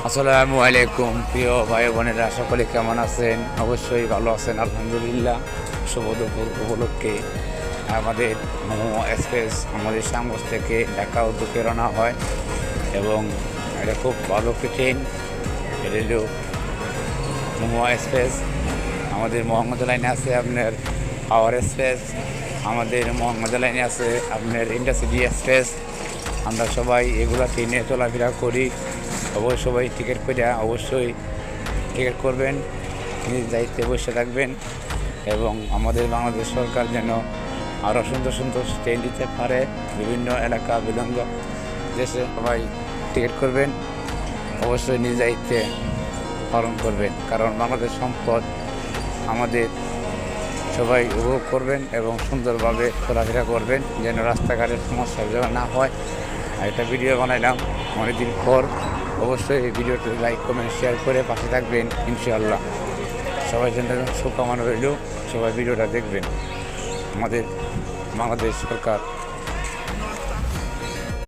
আসসালামু আলাইকুম প্রিয় ভাই বোনেরা, সকলে কেমন আছেন? অবশ্যই ভালো আছেন আলহামদুলিল্লাহ। শুভ দুপুর উপলক্ষে আমাদের মোমো এক্সপ্রেস আমাদের সামগঞ্জ থেকে ঢাকা উদ্যোগে রওনা হয় এবং এটা খুব ভালো ট্রেন। এটা হলো মোমো এক্সপ্রেস। আমাদের মোহাম্মদ লাইনে আছে আপনার পাওয়ার এক্সপ্রেস, আমাদের মোহাম্মদ লাইনে আছে আপনার ইন্টারসিটি এক্সপ্রেস। আমরা সবাই এগুলা ট্রেনে চলাফেরা করি। সবাই টিকিট করে অবশ্যই টিকিট করবেন, নিজ দায়িত্বে বসে থাকবেন এবং আমাদের বাংলাদেশ সরকার যেন আরও সুন্দর সুন্দর ট্রেন দিতে পারে বিভিন্ন এলাকা বিলম্ব দেশে। সবাই টিকিট করবেন, অবশ্যই নিজ দায়িত্বে পালন করবেন, কারণ বাংলাদেশ সম্পদ আমাদের। সবাই উপভোগ করবেন এবং সুন্দরভাবে চলাফেরা করবেন যেন রাস্তাঘাটের সমস্যা যেন না হয়। একটা ভিডিও বানাইলাম অনেকদিন পর। অবশ্যই এই ভিডিওটি লাইক কমেন্ট শেয়ার করে পাশে থাকবেন ইনশাআল্লাহ। সবাই জন্য শুভকামনা রইল, সবাই ভিডিওটা দেখবেন। আমাদের বাংলাদেশ সরকার